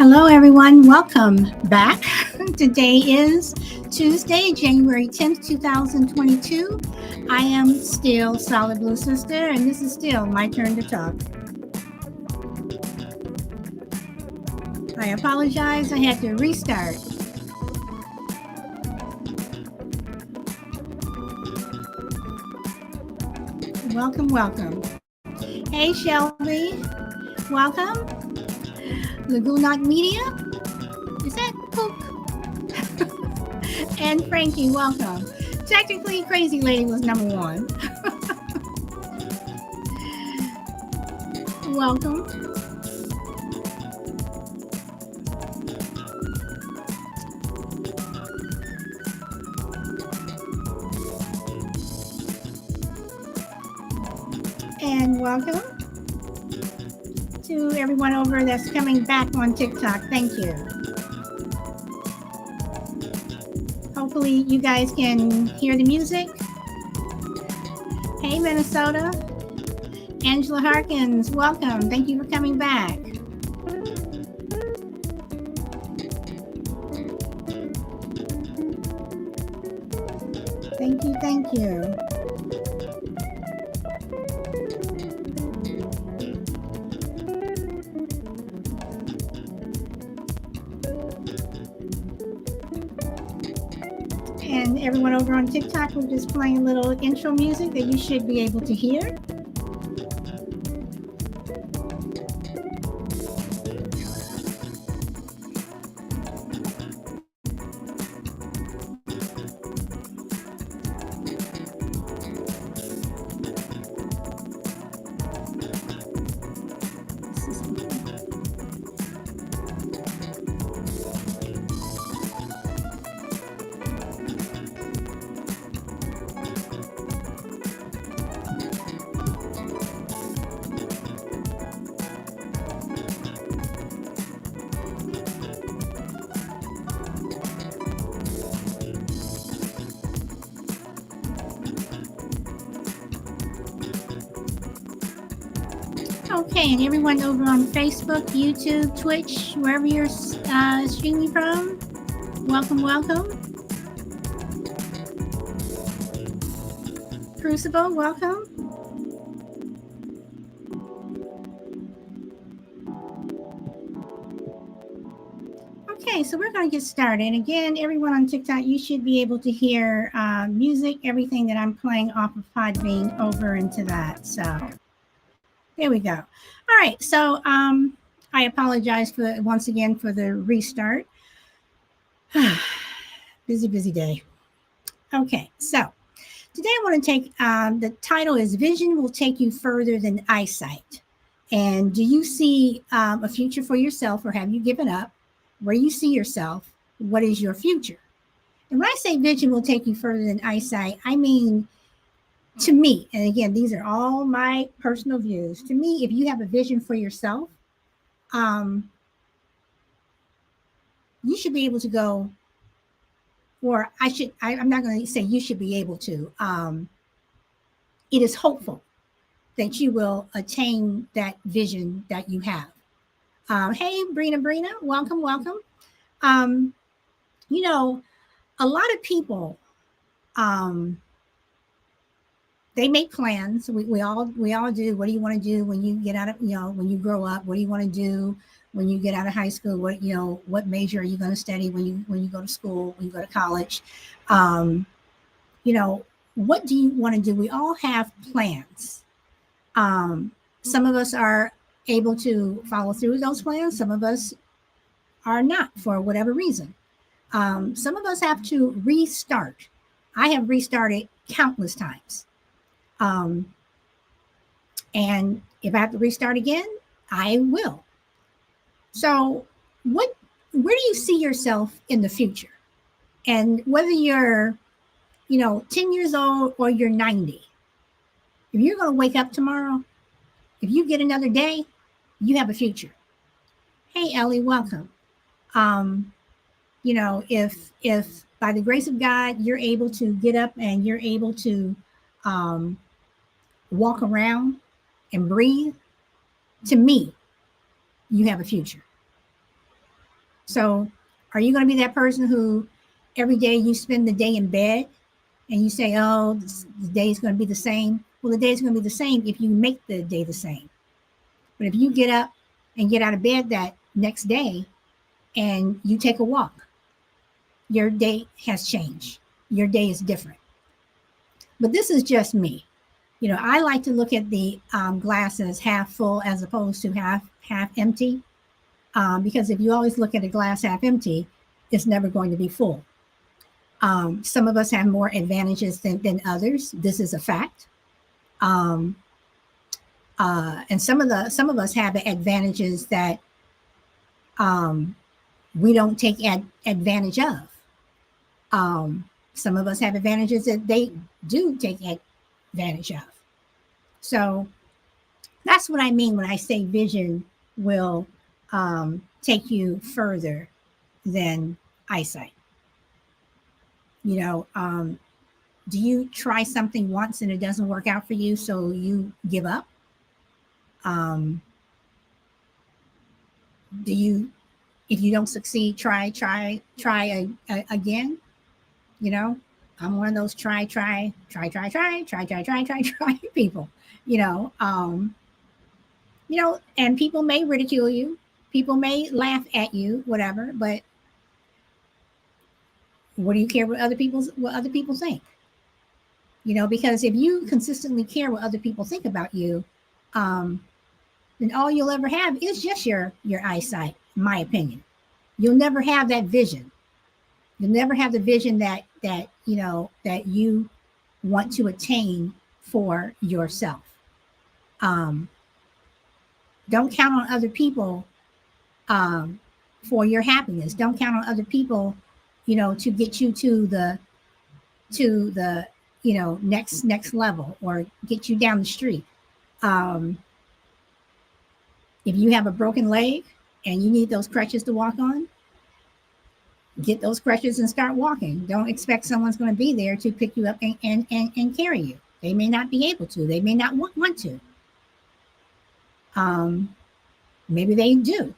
Hello, everyone. Welcome back. Today is Tuesday, January 10th, 2022. I am still Solid Blue Sister, and this is still my turn to talk. I apologize. I had to restart. Welcome, welcome. Hey, Shelby. Welcome. Lagoonot Media. Is that Pook? And Frankie, welcome. Technically, Crazy Lady was number one. Welcome. And welcome to everyone over that's coming back on TikTok. Thank you. Hopefully you guys can hear the music. Hey, Minnesota. Angela Harkins, welcome. Thank you for coming back. Thank you, thank you. And everyone over on TikTok, we're just playing a little intro music that you should be able to hear. Okay, and everyone over on Facebook, YouTube, Twitch, wherever you're streaming from, welcome, welcome. Crucible, welcome. Okay, so we're going to get started. And again, everyone on TikTok, you should be able to hear music, everything that I'm playing off of Podbean over into that. So there we go. All right, so I apologize for once again for the restart. Busy day. Okay, so today I want to take the title is Vision Will Take You Further Than Eyesight. And do you see a future for yourself, or have you given up? Where you see yourself, what is your future? And when I say vision will take you further than eyesight, I mean, to me, and again, these are all my personal views. To me, if you have a vision for yourself, you should be able to go, or I'm not going to say you should be able to. It is hopeful that you will attain that vision that you have. Hey, Brina, welcome. You know, a lot of people, they make plans. We all do. What do you want to do when you get out of, when you grow up? What do you want to do when you get out of high school? What major are you going to study when you go to school, when you go to college? What do you want to do? We all have plans. Some of us are able to follow through with those plans. Some of us are not, for whatever reason. Some of us have to restart. I have restarted countless times. And if I have to restart again, I will. So where do you see yourself in the future? And whether you're, 10 years old or you're 90, if you're going to wake up tomorrow, if you get another day, you have a future. Hey, Ellie, welcome. If by the grace of God, you're able to get up and you're able to walk around and breathe, to me, you have a future. So are you going to be that person who every day you spend the day in bed and you say, oh, the day is going to be the same? Well, the day is going to be the same if you make the day the same. But if you get up and get out of bed that next day and you take a walk, your day has changed. Your day is different. But this is just me. You know, I like to look at the glass as half full as opposed to half empty. Because if you always look at a glass half empty, it's never going to be full. Some of us have more advantages than others. This is a fact. Um, and some of us have advantages that we don't take advantage of. Some of us have advantages that they do take advantage of. So that's what I mean when I say vision will take you further than eyesight. You know, do you try something once and it doesn't work out for you, so you give up? Do you, if you don't succeed, try again? You know, I'm one of those try people. You know, and people may ridicule you, people may laugh at you, whatever. But what do you care what other people think? You know, because if you consistently care what other people think about you, then all you'll ever have is just your eyesight, in my opinion. You'll never have that vision. You'll never have the vision that you want to attain for yourself. Don't count on other people for your happiness. Don't count on other people, to get you to the next level or get you down the street. If you have a broken leg and you need those crutches to walk on, get those crutches and start walking. Don't expect someone's going to be there to pick you up and carry you. They may not be able to. They may not want to. Maybe they do.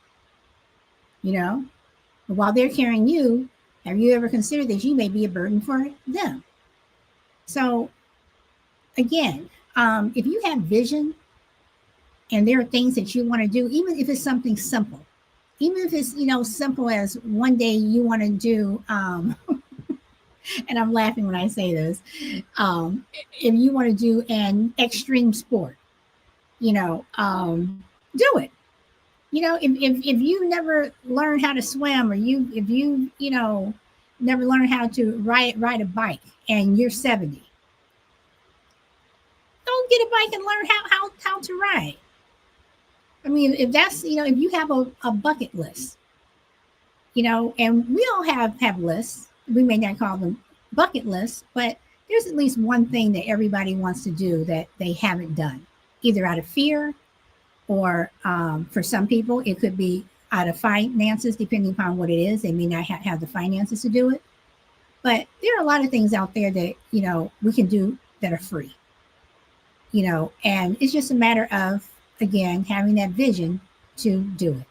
But while they're carrying you, have you ever considered that you may be a burden for them? So, again, if you have vision and there are things that you want to do, even if it's something simple, even if it's simple as one day you want to do and I'm laughing when I say this, if you want to do an extreme sport, do it. If you never learned how to swim, or if you never learned how to ride a bike and you're 70, don't get a bike and learn how to ride. I mean, if that's, if you have a bucket list, and we all have lists, we may not call them bucket lists, but there's at least one thing that everybody wants to do that they haven't done, either out of fear or for some people, it could be out of finances, depending upon what it is. They may not have the finances to do it. But there are a lot of things out there that, we can do that are free, and it's just a matter of, again, having that vision to do it.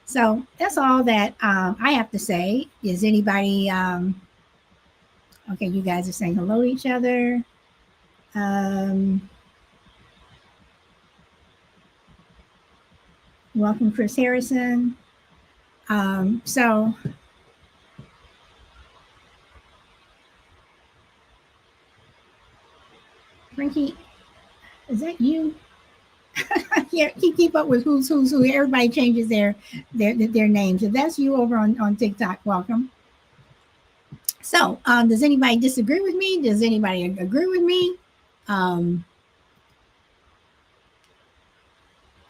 So that's all that I have to say. Is anybody, okay, you guys are saying hello to each other. Welcome, Chris Harrison. So Frankie, is that you? Yeah, keep up with who's who. Everybody changes their names. If that's you over on TikTok, welcome. So, does anybody disagree with me? Does anybody agree with me?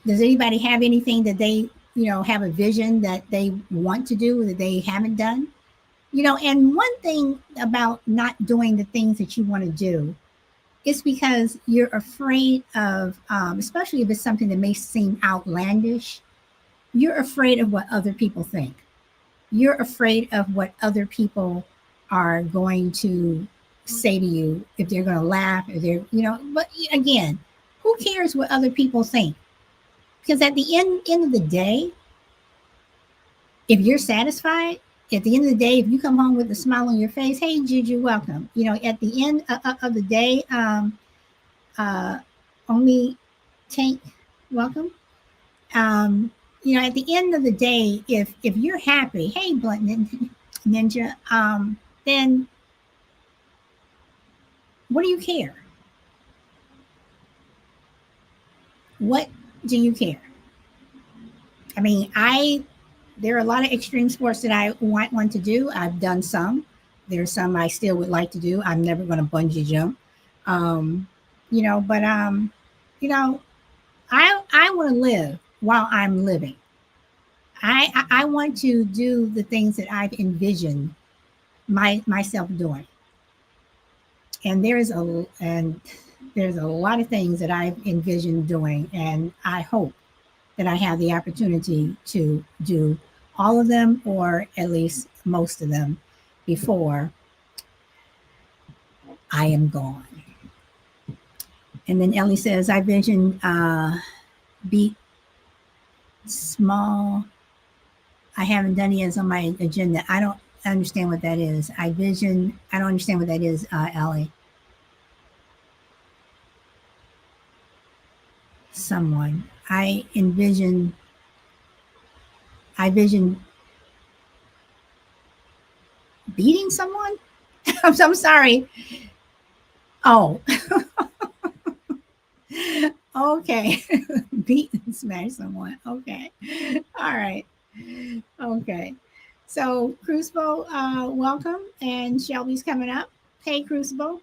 Does anybody have anything that they, have a vision that they want to do that they haven't done? And one thing about not doing the things that you want to do, it's because you're afraid of, especially if it's something that may seem outlandish, you're afraid of what other people think. You're afraid of what other people are going to say to you, if they're going to laugh, or they're, but again, who cares what other people think? Because at the end of the day, If you're satisfied, at the end of the day, if you come home with a smile on your face, hey, Juju, welcome. You know, at the end of the day, uh, only tank, welcome. Um, you know, at the end of the day, if you're happy, hey, Blunt Ninja, then what do you care? What do you care? I mean, there are a lot of extreme sports that I want to do. I've done some. There's some I still would like to do. I'm never going to bungee jump. Um, but you know, I want to live while I'm living. I want to do the things that I've envisioned myself doing. And there's a lot of things that I've envisioned doing, and I hope that I have the opportunity to do all of them, or at least most of them, before I am gone. And then Ellie says, I vision beat small. I haven't done it as on my agenda. I don't understand what that is. I don't understand what that is, Ellie. Someone. I vision beating someone. I'm sorry. Oh, okay. Beat and smash someone. Okay. All right. Okay. So Crucible, welcome. And Shelby's coming up. Hey, Crucible.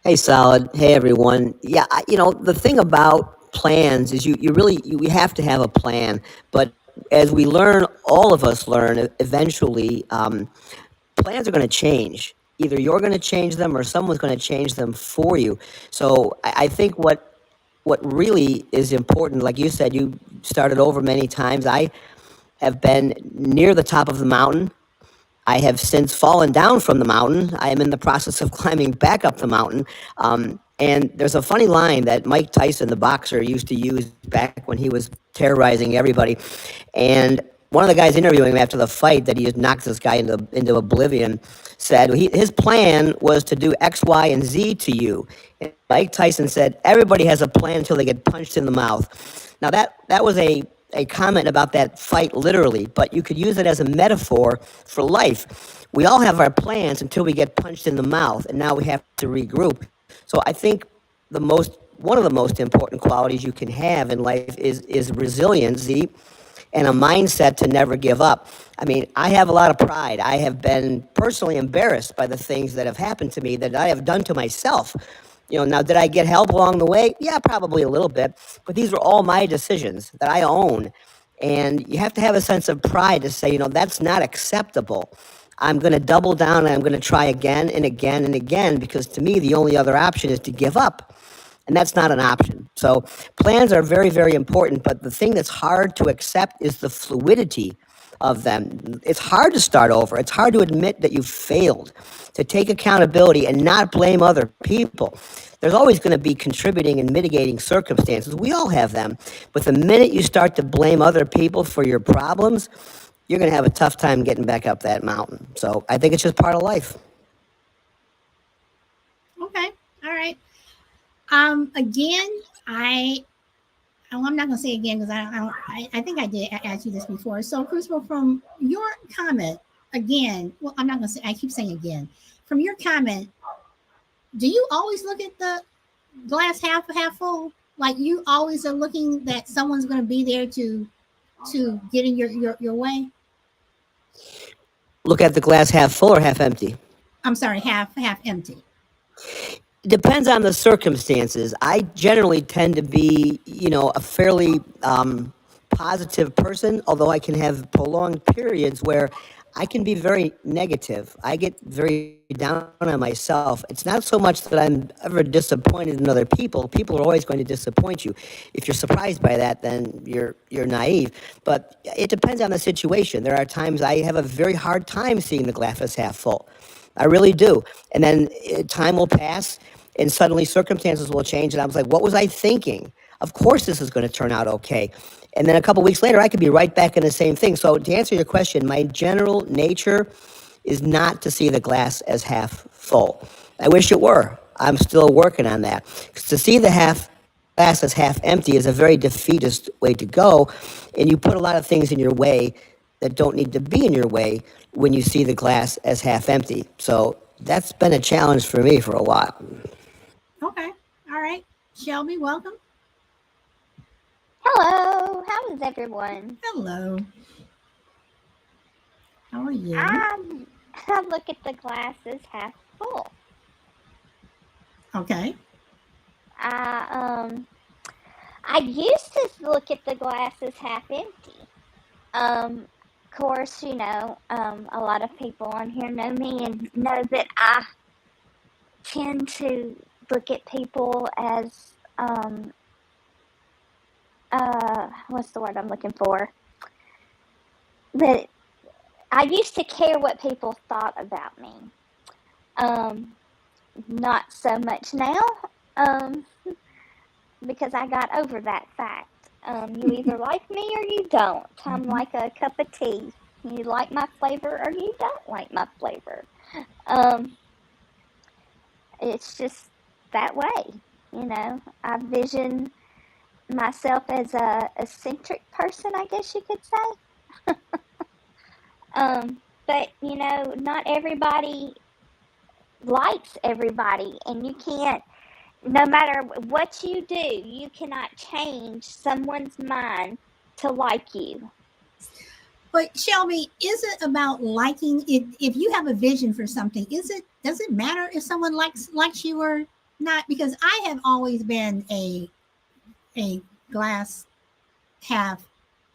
Hey, Solid. Hey, everyone. Yeah, the thing about plans is we have to have a plan. But as we learn, all of us learn eventually, plans are going to change. Either you're going to change them or someone's going to change them for you. So I think what really is important, like you said, you started over many times. I have been near the top of the mountain. I have since fallen down from the mountain. I am in the process of climbing back up the mountain. And there's a funny line that Mike Tyson, the boxer, used to use back when he was terrorizing everybody. And one of the guys interviewing him after the fight that he just knocked this guy into oblivion said his plan was to do X, Y, and Z to you. And Mike Tyson said, everybody has a plan until they get punched in the mouth. Now, that was a comment about that fight literally, but you could use it as a metaphor for life. We all have our plans until we get punched in the mouth, and now we have to regroup. So I think one of the most important qualities you can have in life is resiliency and a mindset to never give up. I mean, I have a lot of pride. I have been personally embarrassed by the things that have happened to me that I have done to myself. Now, did I get help along the way? Yeah, probably a little bit, but these were all my decisions that I own. And you have to have a sense of pride to say, that's not acceptable. I'm going to double down and I'm going to try again and again and again, because to me, the only other option is to give up. And that's not an option. So plans are very, very important. But the thing that's hard to accept is the fluidity of them. It's hard to start over. It's hard to admit that you failed, to take accountability and not blame other people. There's always going to be contributing and mitigating circumstances. We all have them. But the minute you start to blame other people for your problems, you're going to have a tough time getting back up that mountain. So I think it's just part of life. Okay. All right. Again, I'm not gonna say again because I think I did ask you this before. So, Crucible, from your comment again, well, I'm not gonna say. I keep saying again. From your comment, do you always look at the glass half full? Like you always are looking that someone's gonna be there to get in your way? Look at the glass half full or half empty. I'm sorry, half empty. It depends on the circumstances. I generally tend to be, a fairly positive person, although I can have prolonged periods where I can be very negative. I get very down on myself. It's not so much that I'm ever disappointed in other people. People are always going to disappoint you. If you're surprised by that, then you're naive. But it depends on the situation. There are times I have a very hard time seeing the glass as half full. I really do. And then time will pass and suddenly circumstances will change. And I was like, what was I thinking? Of course, this is going to turn out okay. And then a couple weeks later, I could be right back in the same thing. So to answer your question, my general nature is not to see the glass as half full. I wish it were. I'm still working on that. 'Cause to see the glass as half empty is a very defeatist way to go, and you put a lot of things in your way that don't need to be in your way when you see the glass as half empty. So that's been a challenge for me for a while. Okay. All right. Shelby, welcome. Hello, how is everyone? Hello. How are you? I look at the glass as half full. Okay. I used to look at the glass as half empty. Of course, a lot of people on here know me and know that I tend to look at people as what's the word I'm looking for? That I used to care what people thought about me. Not so much now, because I got over that fact. You either like me or you don't. I'm like a cup of tea. You like my flavor or you don't like my flavor. It's just that way, I vision myself as a eccentric person, I guess you could say. But not everybody likes everybody, and you can't. No matter what you do, you cannot change someone's mind to like you. But Shelby, is it about liking it? If you have a vision for something, does it matter if someone likes you or not? Because I have always been a glass half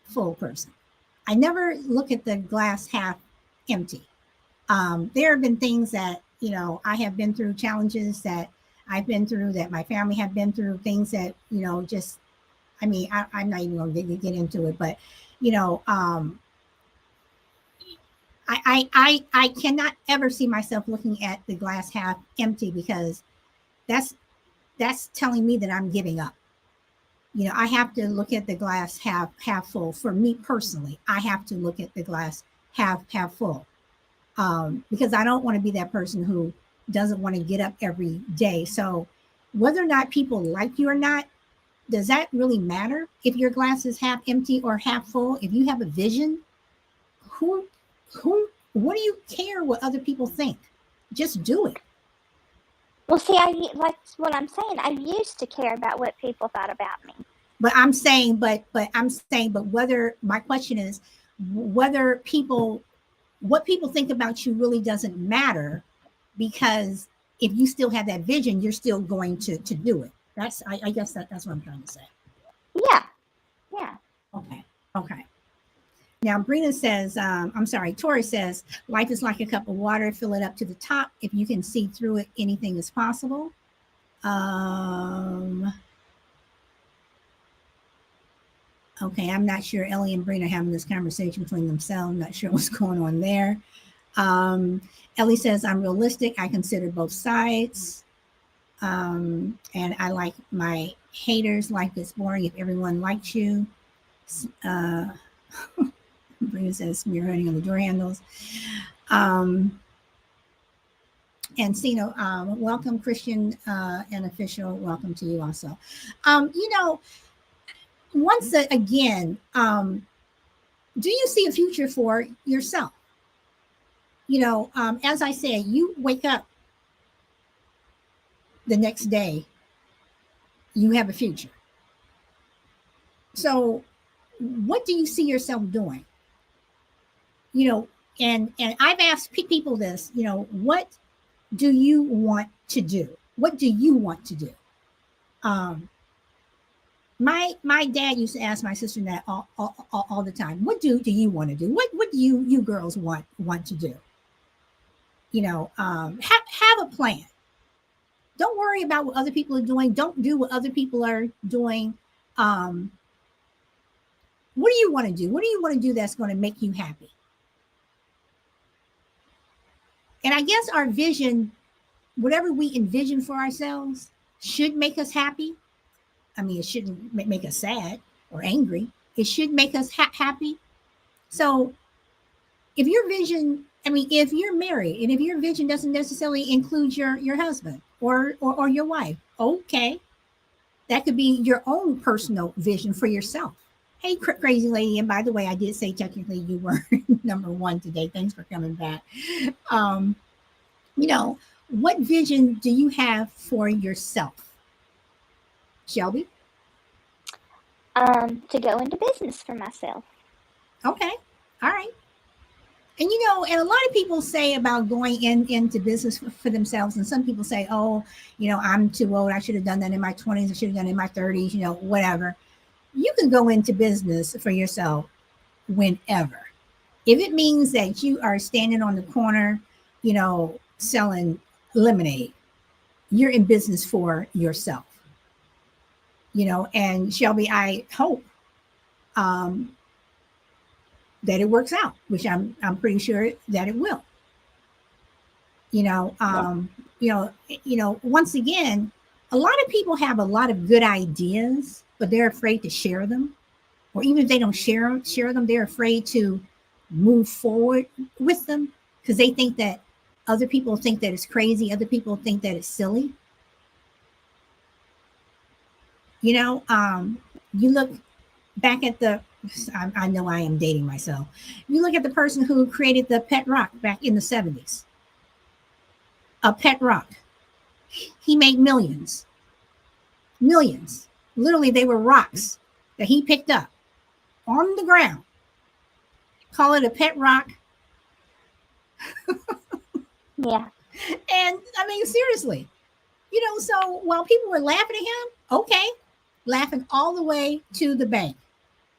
full person. I never look at the glass half empty. There have been things that I have been through, challenges that I've been through, that my family have been through, things that just. I mean, I'm not even going to get into it, but I cannot ever see myself looking at the glass half empty, because that's telling me that I'm giving up. I have to look at the glass half full. For me personally, I have to look at the glass half full, because I don't want to be that person who doesn't want to get up every day. So whether or not people like you or not, does that really matter? If your glass is half empty or half full, if you have a vision, who what do you care what other people think? Just do it. Well, see, that's what I'm saying. I used to care about what people thought about me. But whether, my question is whether what people think about you really doesn't matter, because if you still have that vision, you're still going to do it. I guess that's what I'm trying to say. Yeah. Okay. Now, Brina says, Tori says, life is like a cup of water, fill it up to the top. If you can see through it, anything is possible. Okay, I'm not sure. Ellie and Brina are having this conversation between themselves. I'm not sure what's going on there. Ellie says, I'm realistic. I consider both sides. And I like my haters. Life is boring if everyone likes you. Brina says, smear hurting on the door handles. And Sino, welcome, Christian and official. Welcome to you also. Once again, do you see a future for yourself? As I said, you wake up the next day, you have a future. So what do you see yourself doing? And I've asked people this, what do you want to do? What do you want to do? My dad used to ask my sister that all the time. What do you want to do? What do you girls want to do? Have a plan. Don't worry about what other people are doing. Don't do what other people are doing. What do you want to do? What do you want to do that's going to make you happy? And I guess our vision, whatever we envision for ourselves, should make us happy. I mean, it shouldn't make us sad or angry. It should make us happy. So if your vision, I mean, if you're married and if your vision doesn't necessarily include your husband or your wife, okay, that could be your own personal vision for yourself. Hey, crazy lady, and by the way, I did say technically you were number one today. Thanks for coming back. Um, you know, what vision do you have for yourself, Shelby? To go into business for myself. Okay, all right. And and a lot of people say about going into business for themselves, and some people say, "Oh, I'm too old. I should have done that in my 20s. I should have done it in my 30s. Whatever." You can go into business for yourself whenever. If it means that you are standing on the corner, selling lemonade, you're in business for yourself. And Shelby, I hope um, that it works out, which I'm pretty sure that it will. you know Yeah. um once again, a lot of people have a lot of good ideas, but they're afraid to share them, or even if they don't share them, they're afraid to move forward with them because they think that other people think that it's crazy, other people think that it's silly. You look back at I know I am dating myself. You look at the person who created the pet rock back in the 70s. A pet rock, he made millions. Millions. Literally, they were rocks that he picked up on the ground. Call it a pet rock. Yeah. And I mean, seriously, so while people were laughing at him, okay, laughing all the way to the bank.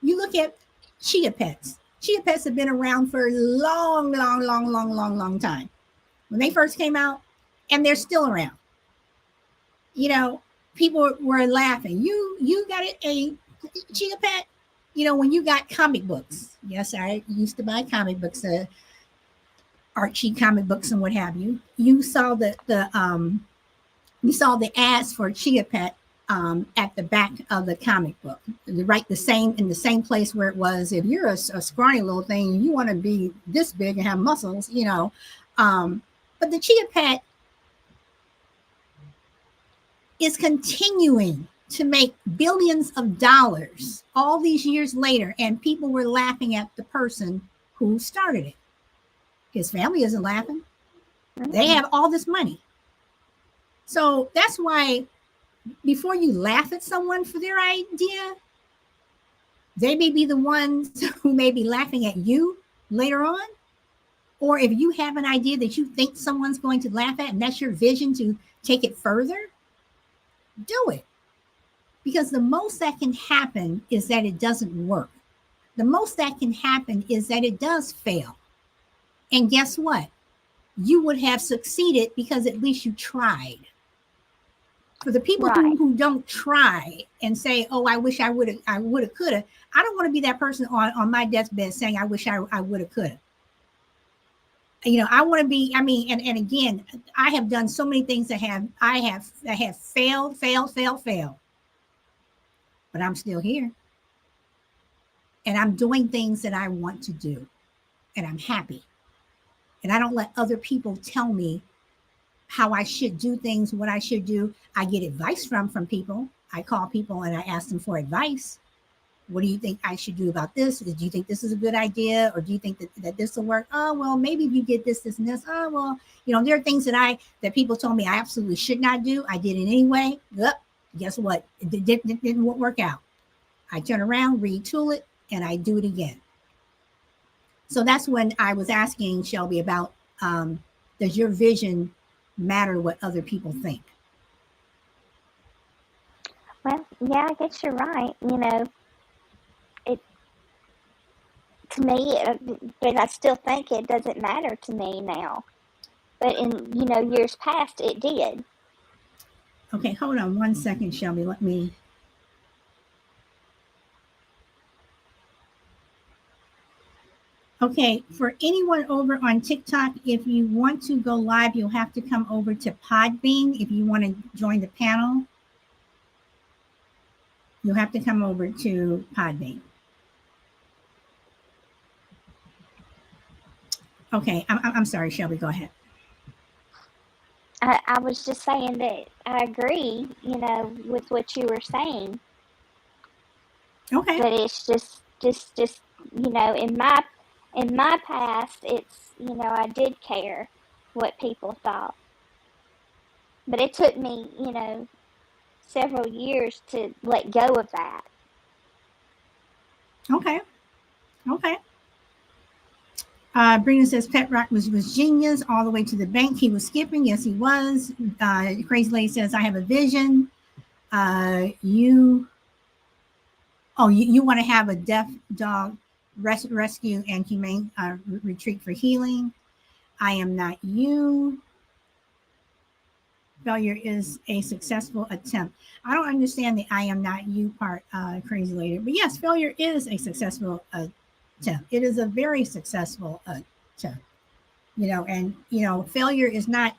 You look at chia pets. Chia pets have been around for a long, long, long, long, long, long time. When they first came out, and they're still around. People were laughing. You got a chia pet. When you got comic books. Yes, I used to buy comic books, Archie comic books and what have you. You saw the ads for chia pet at the back of the comic book, right? In the same place where it was. If you're a scrawny little thing, you want to be this big and have muscles, but the chia pet is continuing to make billions of dollars all these years later, and people were laughing at the person who started it. His family isn't laughing. They have all this money. So that's why before you laugh at someone for their idea, they may be the ones who may be laughing at you later on. Or if you have an idea that you think someone's going to laugh at and that's your vision to take it further, do it. Because the most that can happen is that it doesn't work. The most that can happen is that it does fail. And guess what? You would have succeeded because at least you tried. For the people Right. who don't try and say, "Oh, I wish I would have, could have," I don't want to be that person on my deathbed saying, "I wish I would have, could have." I want to be. I mean, and again, I have done so many things that have failed, but I'm still here, and I'm doing things that I want to do, and I'm happy, and I don't let other people tell me how I should do things, what I should do. I get advice from people. I call people and I ask them for advice. What do you think I should do about this? Do you think this is a good idea? Or do you think that this will work? Oh, well, maybe if you get this, and this. Oh, well, there are things that people told me I absolutely should not do. I did it anyway. Yep. Guess what? It didn't work out. I turn around, retool it, and I do it again. So that's when I was asking Shelby about, does your vision matter what other people think? Well, yeah, I guess you're right. It to me, but I still think it doesn't matter to me now. But in years past, it did. Okay, hold on one second, Shelby. Let me. Okay, for anyone over on TikTok, if you want to go live, you'll have to come over to Podbean if you want to join the panel. You'll have to come over to Podbean. Okay, I'm sorry, Shelby. Go ahead. I was just saying that I agree, with what you were saying, Okay, but it's just in my past, it's I did care what people thought, but it took me several years to let go of that. okay, okay. Brina says Pet Rock was genius all the way to the bank. He was skipping. Yes, he was. Crazy Lady says I have a vision. You you want to have a deaf dog rescue and humane retreat for healing. I am not you. Failure is a successful attempt. I don't understand the I am not you part, Crazy Lady. But yes, failure is a successful attempt. It is a very successful attempt. And failure is not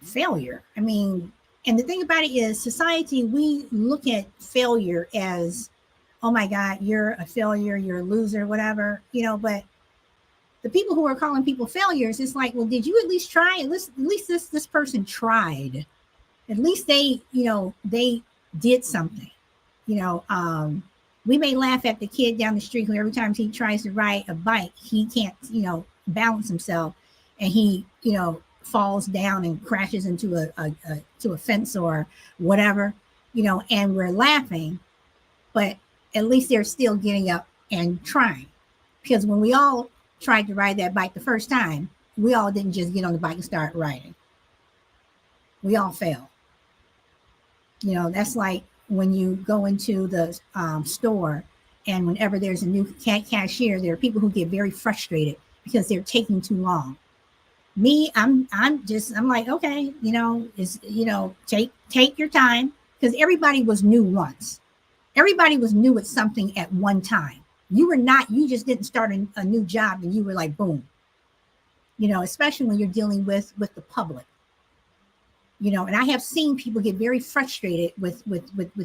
failure. I mean, and the thing about it is, society, we look at failure as, oh my God, you're a failure, you're a loser, whatever, but the people who are calling people failures, it's like, well, did you at least try? At least this person tried. At least they did something. You know, um, we may laugh at the kid down the street who every time he tries to ride a bike, he can't, balance himself, and he, falls down and crashes into a fence or whatever, and we're laughing, but at least they're still getting up and trying. Because when we all tried to ride that bike the first time, we all didn't just get on the bike and start riding. We all failed. That's like when you go into the store, and whenever there's a new cashier, there are people who get very frustrated because they're taking too long. Me, I'm like, okay, take your time, because everybody was new once. Everybody was new at something at one time. You just didn't start a new job and you were like, boom. Especially when you're dealing with the public. And I have seen people get very frustrated with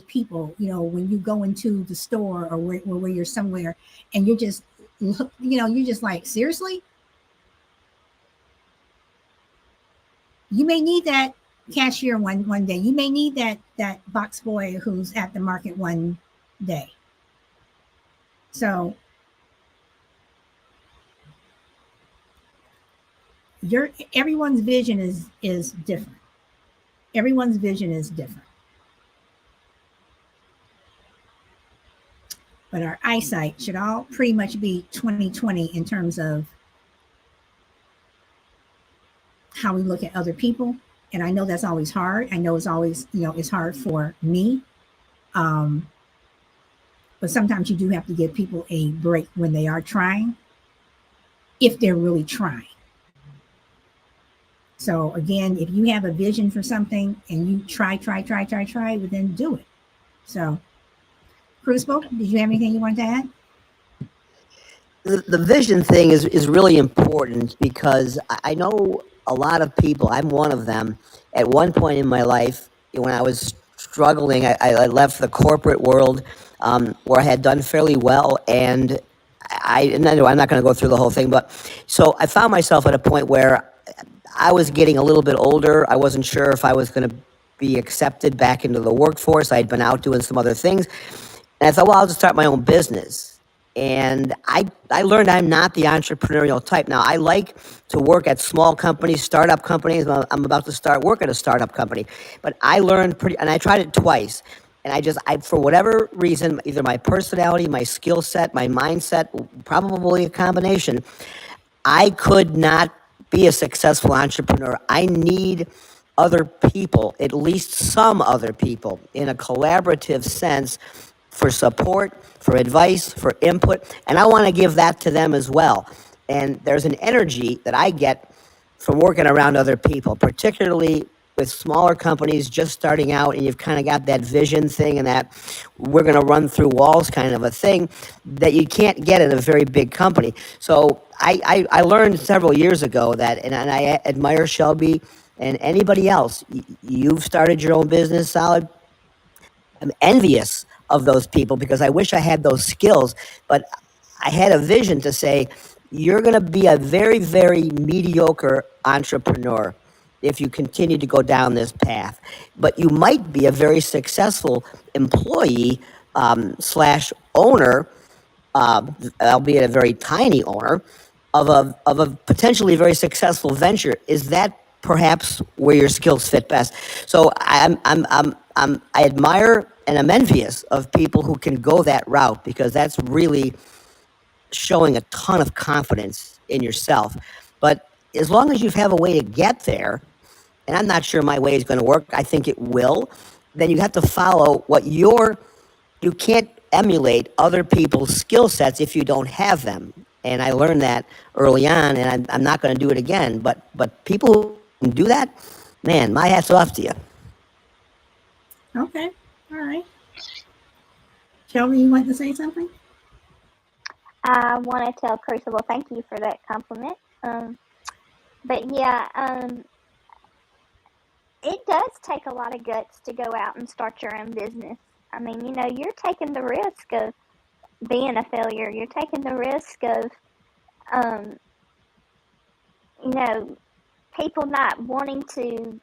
people, when you go into the store, or where you're somewhere, and you're just like, seriously. You may need that cashier one day. You may need that box boy who's at the market one day. So everyone's vision is different. Everyone's vision is different. But our eyesight should all pretty much be 2020 in terms of how we look at other people. And I know that's always hard. I know it's always, it's hard for me. But sometimes you do have to give people a break when they are trying, if they're really trying. So again, if you have a vision for something and you try, well, then do it. So, Crucible, did you have anything you wanted to add? The vision thing is really important, because I know a lot of people. I'm one of them. At one point in my life, when I was struggling, I left the corporate world, where I had done fairly well, and I'm not going to go through the whole thing, but so I found myself at a point where I was getting a little bit older. I wasn't sure if I was going to be accepted back into the workforce. I'd been out doing some other things. And I thought, well, I'll just start my own business. And I learned I'm not the entrepreneurial type. Now, I like to work at small companies, startup companies. I'm about to start work at a startup company. But I learned and I tried it twice. And for whatever reason, either my personality, my skill set, my mindset, probably a combination, I could not be a successful entrepreneur. I need other people, at least some other people, in a collaborative sense, for support, for advice, for input. And I want to give that to them as well. And there's an energy that I get from working around other people, particularly with smaller companies just starting out, and you've kind of got that vision thing and that we're going to run through walls kind of a thing that you can't get at a very big company. So I learned several years ago that, and I admire Shelby and anybody else. You've started your own business, Solid. I'm envious of those people because I wish I had those skills, but I had a vision to say, you're going to be a very, very mediocre entrepreneur if you continue to go down this path. But you might be a very successful employee slash owner, albeit a very tiny owner, of a potentially very successful venture. Is that perhaps where your skills fit best? So I admire and I'm envious of people who can go that route because that's really showing a ton of confidence in yourself. But as long as you have a way to get there, and I'm not sure my way is going to work, I think it will, then you have to follow what you can't emulate other people's skill sets if you don't have them. And I learned that early on, and I'm not going to do it again. But people who can do that, man, my hat's off to you. Okay. All right. Shelby, you want to say something? I want to tell Crucible thank you for that compliment. But yeah, it does take a lot of guts to go out and start your own business. I mean, you're taking the risk of being a failure. You're taking the risk of, people not wanting to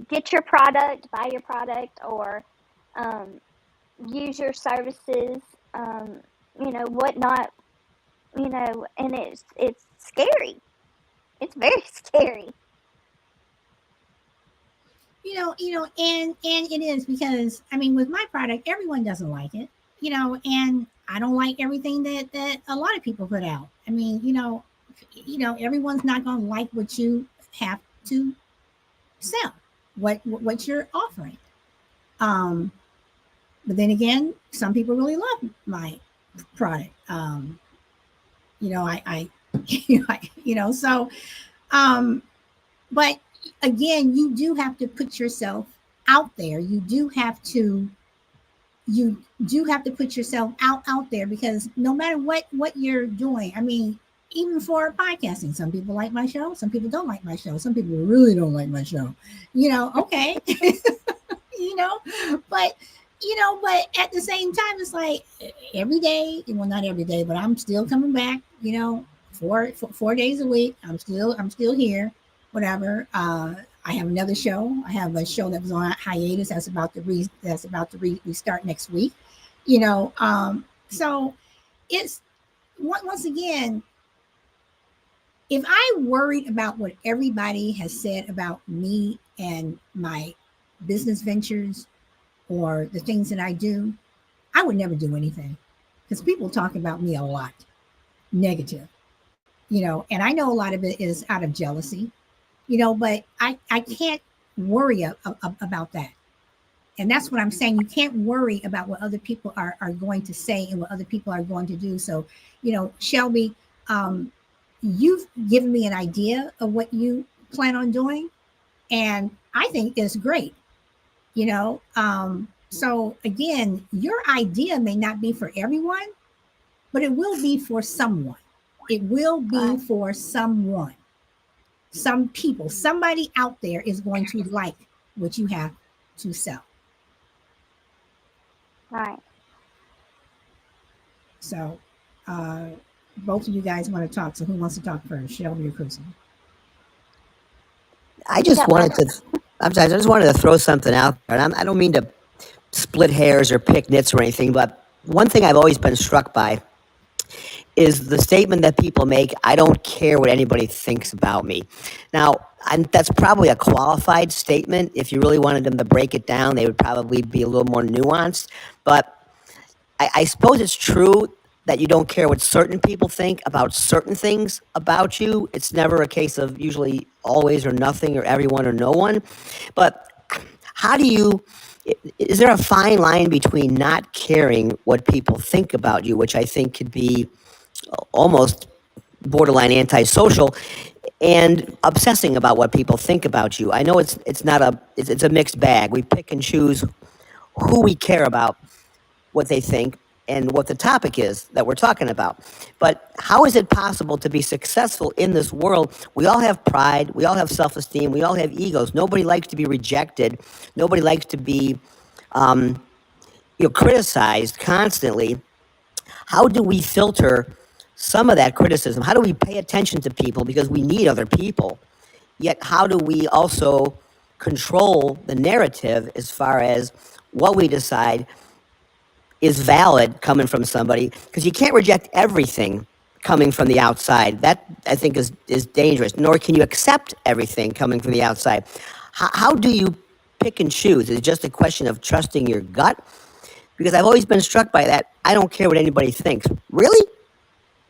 get your product, buy your product, or use your services, whatnot, and it's scary. It's very scary. And it is because I mean, with my product, everyone doesn't like it, and I don't like everything that a lot of people put out. I mean, everyone's not going to like what you have to sell, what you're offering. But then again, some people really love my product. So, but again, you do have to put yourself out there. You do have to put yourself out there because no matter what you're doing, I mean, even for podcasting, some people like my show, some people don't like my show, some people really don't like my show. Okay. But at the same time, it's like every day, well, not every day, but I'm still coming back, 4 days a week. I'm still here, whatever. I have another show. I have a show that was on hiatus that's about to restart next week. So it's once again, if I worried about what everybody has said about me and my business ventures or the things that I do, I would never do anything because people talk about me a lot negative, and I know a lot of it is out of jealousy, but I can't worry about that. And that's what I'm saying. You can't worry about what other people are going to say and what other people are going to do. So, Shelby, you've given me an idea of what you plan on doing. And I think it's great, So again, your idea may not be for everyone, but it will be for someone. It will be for someone. Some people, somebody out there is going to like what you have to sell. Right. So both of you guys want to talk. So who wants to talk first? Shelby or Crucible? I just wanted to throw something out there. And I don't mean to split hairs or pick nits or anything, but one thing I've always been struck by is the statement that people make, I don't care what anybody thinks about me. Now, that's probably a qualified statement. If you really wanted them to break it down, they would probably be a little more nuanced. But I suppose it's true that you don't care what certain people think about certain things about you. It's never a case of usually always or nothing or everyone or no one. But is there a fine line between not caring what people think about you, which I think could be almost borderline antisocial, and obsessing about what people think about you? I know it's a mixed bag. We pick and choose who we care about, what they think, and what the topic is that we're talking about. But how is it possible to be successful in this world? We all have pride, we all have self-esteem, we all have egos. Nobody likes to be rejected. Nobody likes to be criticized constantly, how do we filter some of that criticism? How do we pay attention to people because we need other people? Yet, how do we also control the narrative as far as what we decide is valid coming from somebody? Because you can't reject everything coming from the outside. That, I think, is dangerous. Nor can you accept everything coming from the outside. How do you pick and choose? Is it just a question of trusting your gut? Because I've always been struck by that. I don't care what anybody thinks. Really?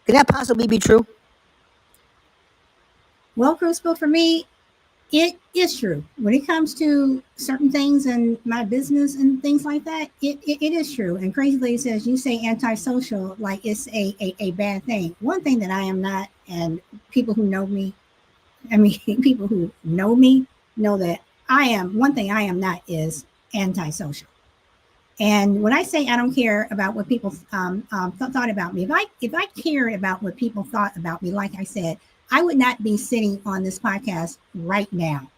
Can that possibly be true? Well, Crucible, for me, it is true. When it comes to certain things in my business and things like that, it is true. And Crazy Lady says, you say antisocial like it's a bad thing. One thing that I am not, and people who know me, I mean, people who know me know that I am, one thing I am not is antisocial. And when I say I don't care about what people thought about me, if I cared about what people thought about me, like I said, I would not be sitting on this podcast right now,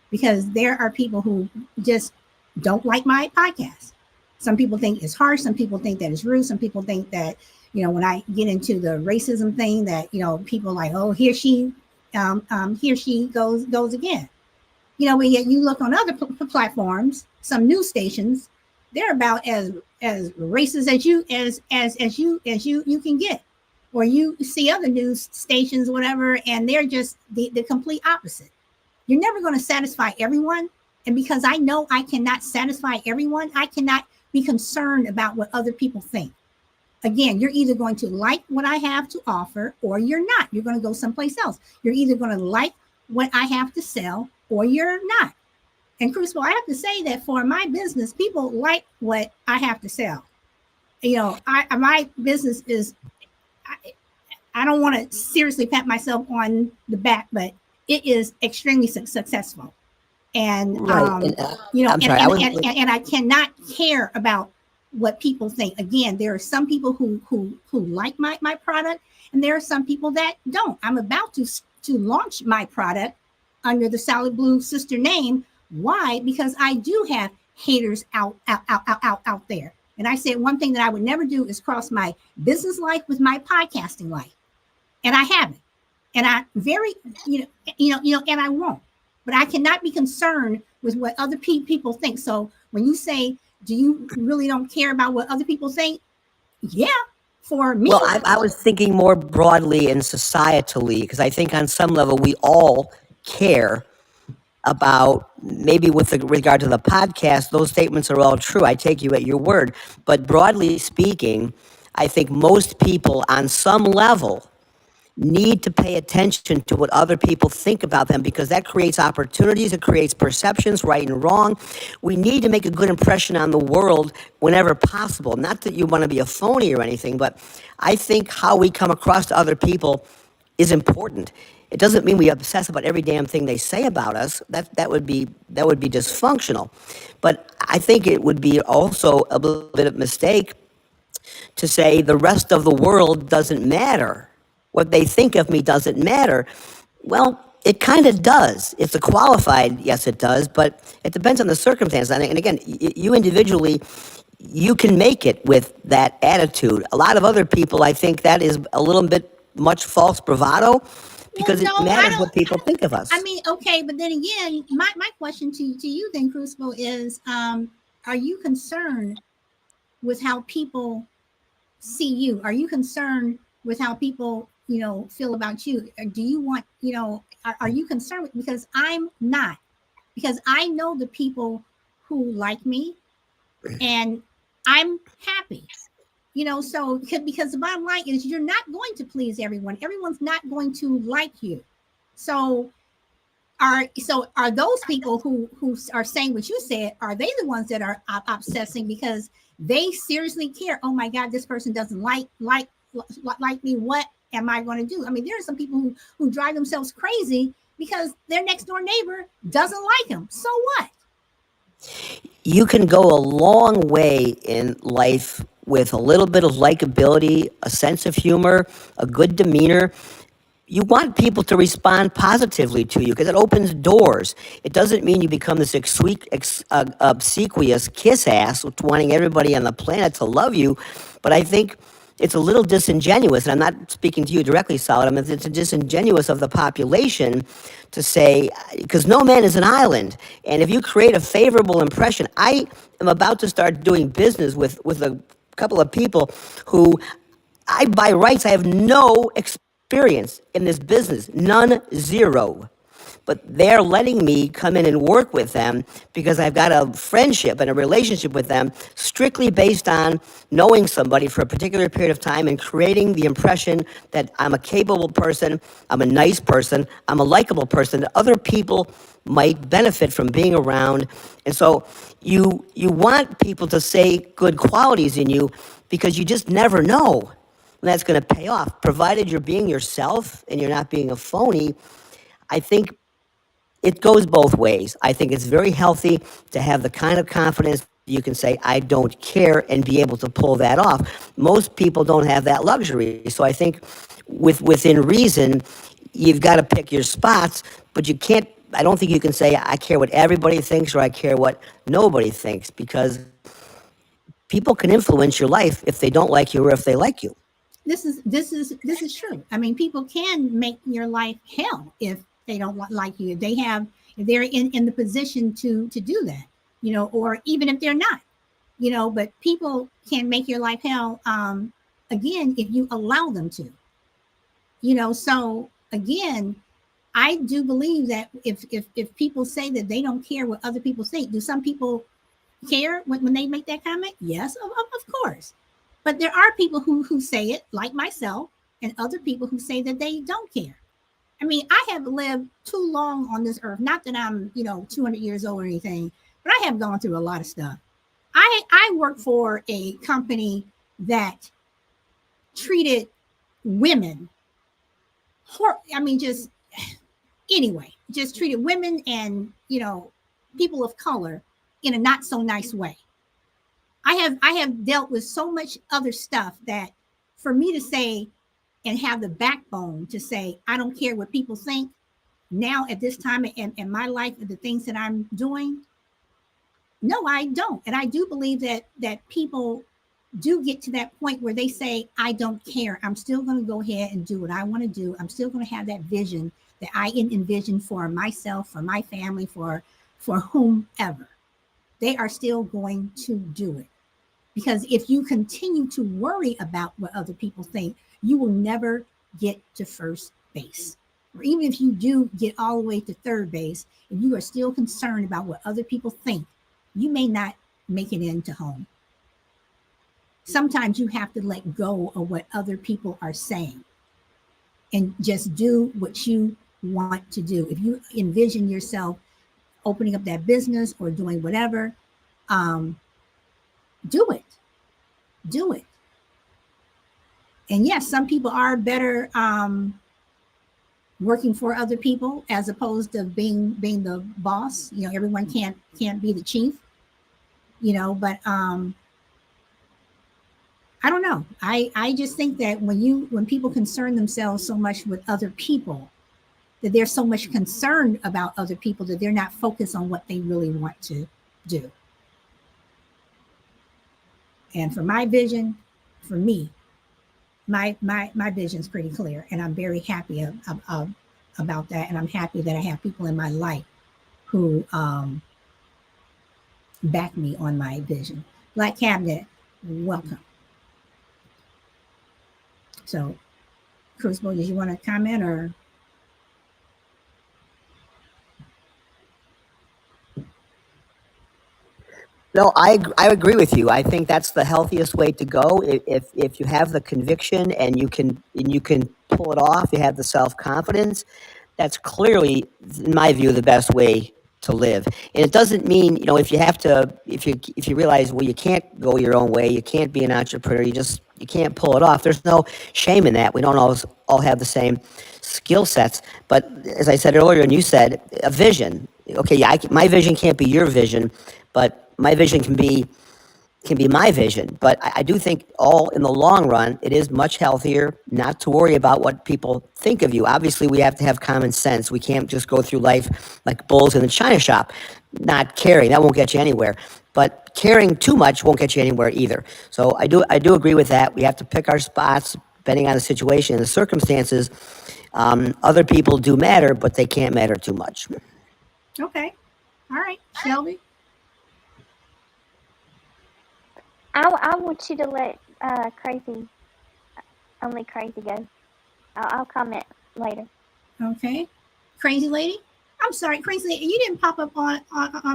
because there are people who just don't like my podcast. Some people think it's harsh. Some people think that it's rude. Some people think that, when I get into the racism thing, that, people like, oh, here she goes again. But yet you look on other platforms, some news stations, they're about as racist as you can get. Or you see other news stations, whatever, and they're just the complete opposite. You're never going to satisfy everyone. And because I know I cannot satisfy everyone, I cannot be concerned about what other people think. Again, you're either going to like what I have to offer or you're not. You're going to go someplace else. You're either going to like what I have to sell or you're not. And Crucible, I have to say that for my business, people like what I have to sell. My business is, I don't want to seriously pat myself on the back, but it is extremely successful. And, Right. I'm sorry. And I cannot care about what people think. Again, there are some people who like my product, and there are some people that don't. I'm about to launch my product under the Solid Blue Sister name. Why? Because I do have haters out there. And I said one thing that I would never do is cross my business life with my podcasting life. And I haven't. And I and I won't. But I cannot be concerned with what other people think. So when you say, do you really don't care about what other people think? Yeah, for me. Well, I was thinking more broadly and societally, because I think on some level we all care about, maybe with regard to the podcast, those statements are all true. I take you at your word. But broadly speaking, I think most people on some level need to pay attention to what other people think about them, because that creates opportunities, it creates perceptions, right and wrong. We need to make a good impression on the world whenever possible. Not that you want to be a phony or anything, but I think how we come across to other people is important. It doesn't mean we obsess about every damn thing they say about us. That would be dysfunctional. But I think it would be also a little bit of a mistake to say the rest of the world doesn't matter. What they think of me doesn't matter. Well, it kind of does. It's a qualified, yes, it does, but it depends on the circumstance. And again, you individually, you can make it with that attitude. A lot of other people, I think that is a little bit much false bravado, because it matters what people think of us. I mean, okay, but then again, my question to you then, Crucible, is are you concerned with how people see you? Are you concerned with how people, feel about you? Or do you want, are you concerned with, because I'm not, because I know the people who like me and I'm happy, so because the bottom line is you're not going to please everyone. Everyone's not going to like you. So are those people who are saying what you said, are they the ones that are obsessing because they seriously care? Oh my God, this person doesn't like me. What am I going to do? I mean, there are some people who drive themselves crazy because their next door neighbor doesn't like them. So what? You can go a long way in life with a little bit of likability, a sense of humor, a good demeanor, you want people to respond positively to you because it opens doors. It doesn't mean you become this obsequious kiss ass wanting everybody on the planet to love you. But I think it's a little disingenuous, and I'm not speaking to you directly, Solid. I mean, it's disingenuous of the population to say, because no man is an island. And if you create a favorable impression, I am about to start doing business with a couple of people who by rights, I have no experience in this business, none, zero. But they're letting me come in and work with them because I've got a friendship and a relationship with them strictly based on knowing somebody for a particular period of time and creating the impression that I'm a capable person, I'm a nice person, I'm a likable person that other people might benefit from being around. And so you want people to say good qualities in you because you just never know when that's going to pay off. Provided you're being yourself and you're not being a phony, I think it goes both ways. I think it's very healthy to have the kind of confidence you can say, I don't care, and be able to pull that off. Most people don't have that luxury. So I think within reason, you've got to pick your spots, but you can't, I don't think you can say, I care what everybody thinks or I care what nobody thinks, because people can influence your life if they don't like you or if they like you. This is true. I mean, people can make your life hell if they don't like you. If they're in the position to do that, or even if they're not, but people can make your life hell, again, if you allow them to, so again, I do believe that if people say that they don't care what other people think, do some people care when they make that comment? Yes, of course. But there are people who say it, like myself, and other people who say that they don't care. I mean, I have lived too long on this earth. Not that I'm, 200 years old or anything, but I have gone through a lot of stuff. I work for a company that treated women, just treated women and, people of color in a not so nice way. I have dealt with so much other stuff that for me to say and have the backbone to say, I don't care what people think now at this time in my life and the things that I'm doing. No, I don't. And I do believe that people do get to that point where they say, I don't care. I'm still going to go ahead and do what I want to do. I'm still going to have that vision that I envision for myself, for my family, for whomever. They are still going to do it. Because if you continue to worry about what other people think, you will never get to first base. Or even if you do get all the way to third base, and you are still concerned about what other people think, you may not make it into home. Sometimes you have to let go of what other people are saying and just do what you want to do. If you envision yourself opening up that business or doing whatever, do it. Do it. And yes, some people are better working for other people as opposed to being the boss. Everyone can't be the chief. But I don't know. I just think that when people concern themselves so much with other people, that they're so much concerned about other people that they're not focused on what they really want to do. And for my vision, for me, my vision is pretty clear, and I'm very happy about that. And I'm happy that I have people in my life who back me on my vision. Black Cabinet, welcome. So, Crucible, did you want to comment or? No, I agree with you. I think that's the healthiest way to go. If you have the conviction and you can pull it off, you have the self-confidence, that's clearly, in my view, the best way to live. And it doesn't mean, if you realize, well, you can't go your own way, you can't be an entrepreneur, you can't pull it off. There's no shame in that. We don't always all have the same skill sets. But as I said earlier, and you said, a vision. Okay, my vision can't be your vision, but my vision can be can be my vision. But I do think all in the long run, it is much healthier not to worry about what people think of you. Obviously, we have to have common sense. We can't just go through life like bulls in the china shop, not caring. That won't get you anywhere. But caring too much won't get you anywhere either. So I do agree with that. We have to pick our spots depending on the situation and the circumstances. Other people do matter, but they can't matter too much. Okay. All right, Shelby. I want you to let only crazy go. I'll comment later. Okay. Crazy lady. I'm sorry, crazy lady. You didn't pop up on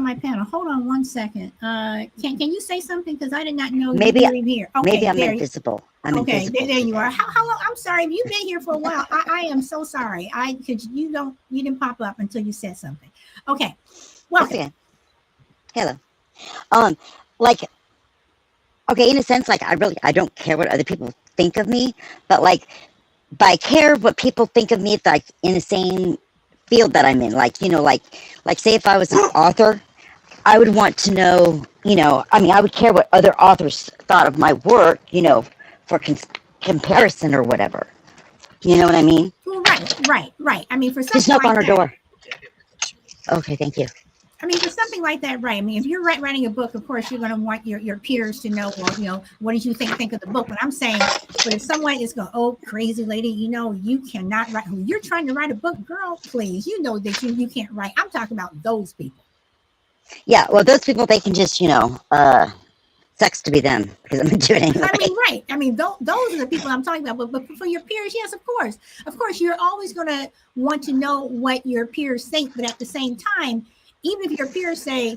my panel. Hold on one second. Can you say something because I did not know Maybe you were even here. Okay, maybe I'm there. invisible. I'm Okay, invisible. there you are. How long? I'm sorry. You've been here for a while. I am so sorry. Because you didn't pop up until you said something. Okay. Welcome. Okay. Hello. Like, okay, in a sense, like I don't care what other people think of me, but I care what people think of me, like in the same field that I'm in. Like, like say if I was an author, I would want to know, I mean, I would care what other authors thought of my work, for comparison or whatever. You know what I mean? Well, right. I mean, for Just something knock on like her that. door. Okay, thank you. I mean, for something like that, right? I mean, if you're writing a book, of course, you're going to want your peers to know, well, what did you think of the book? But I'm saying, but if someone is going, oh, crazy lady, you cannot write. You're trying to write a book, girl, please. You know that you can't write. I'm talking about those people. Yeah, well, those people, they can just, sucks to be them because I'm gonna do it anyway. I mean, right. I mean, those are the people I'm talking about. But for your peers, yes, of course, you're always going to want to know what your peers think. But at the same time, even if your peers say,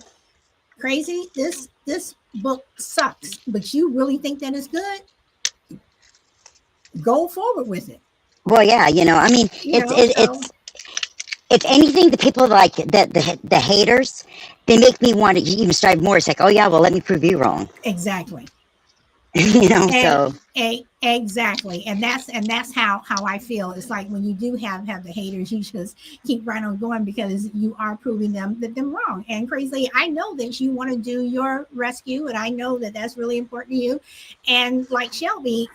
crazy, this book sucks, but you really think that it's good, go forward with it. Well, yeah, I mean, it's if anything, the people like the haters, they make me want to even strive more. It's like, oh yeah, well, let me prove you wrong. Exactly. So exactly, and that's how I feel. It's like when you do have the haters, you just keep right on going because you are proving them wrong. And crazy, I know that you want to do your rescue, and I know that that's really important to you. And like Shelby,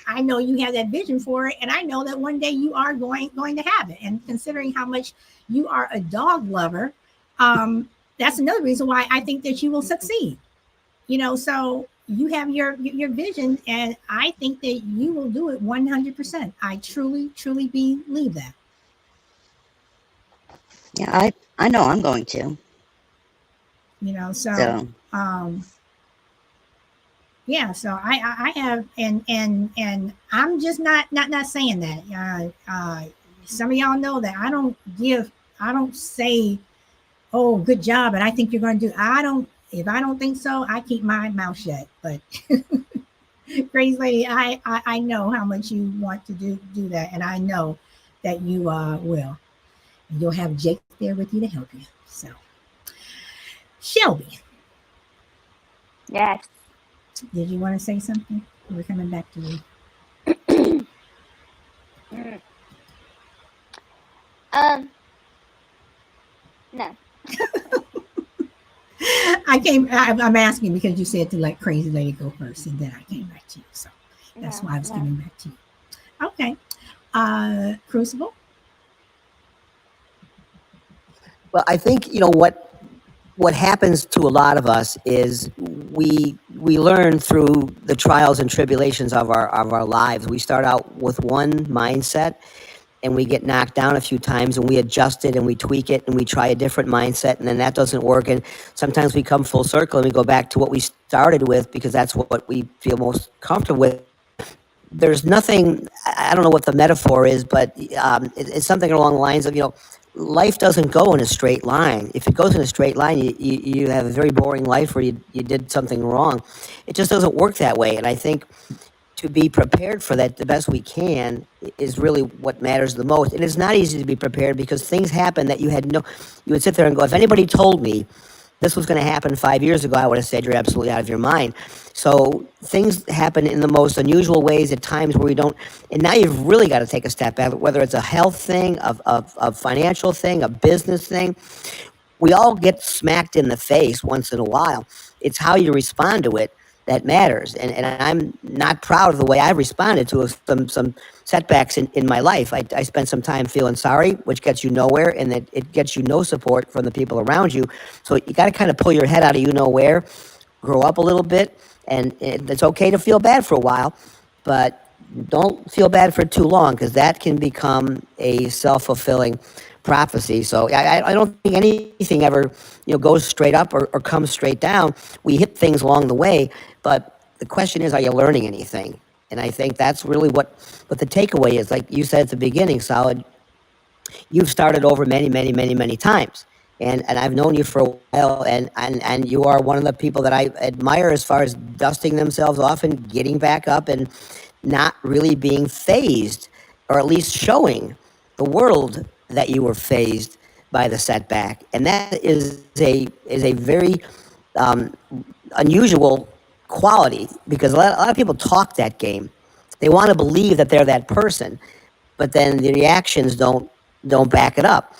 I know you have that vision for it, and I know that one day you are going to have it. And considering how much you are a dog lover, that's another reason why I think that you will succeed. So you have your vision, and I think that you will do it 100%. I truly believe that. yeah, I know I'm going to. So yeah, so I have, and I'm just not saying that. Some of y'all know that I don't say, oh, good job, and I think you're going to do. If I don't think so, I keep my mouth shut. But crazy lady, I know how much you want to do that, and I know that you will. And you'll have Jake there with you to help you. So, Shelby. Yes. Did you want to say something? We're coming back to you. No. I'm asking because you said to let crazy lady go first, and then I came back to you. So that's why I was coming back to you. Okay. Crucible. Well, I think what happens to a lot of us is we learn through the trials and tribulations of our lives. We start out with one mindset, and we get knocked down a few times, and we adjust it and we tweak it and we try a different mindset, and then that doesn't work. And sometimes we come full circle and we go back to what we started with because that's what we feel most comfortable with. There's nothing, I don't know what the metaphor is, but it's something along the lines of, life doesn't go in a straight line. If it goes in a straight line, you have a very boring life where you did something wrong. It just doesn't work that way. And I think to be prepared for that the best we can is really what matters the most. And it's not easy to be prepared because things happen that you would sit there and go, if anybody told me this was going to happen 5 years ago, I would have said you're absolutely out of your mind. So things happen in the most unusual ways at times where we don't, and now you've really got to take a step back, whether it's a health thing, a financial thing, a business thing. We all get smacked in the face once in a while. It's how you respond to it that matters. And I'm not proud of the way I've responded to some setbacks in my life. I spent some time feeling sorry, which gets you nowhere, and it gets you no support from the people around you. So you got to kind of pull your head out of where, grow up a little bit, and it's okay to feel bad for a while, but don't feel bad for too long, because that can become a self-fulfilling prophecy. So I don't think anything ever goes straight up or comes straight down. We hit things along the way, but the question is, are you learning anything? And I think that's really what the takeaway is. Like you said at the beginning, Solid, you've started over many times. And I've known you for a while, and you are one of the people that I admire as far as dusting themselves off and getting back up and not really being phased, or at least showing the world that you were phased by the setback. And that is a very um, unusual quality, because a lot of people talk that game. They want to believe that they're that person, but then the reactions don't back it up.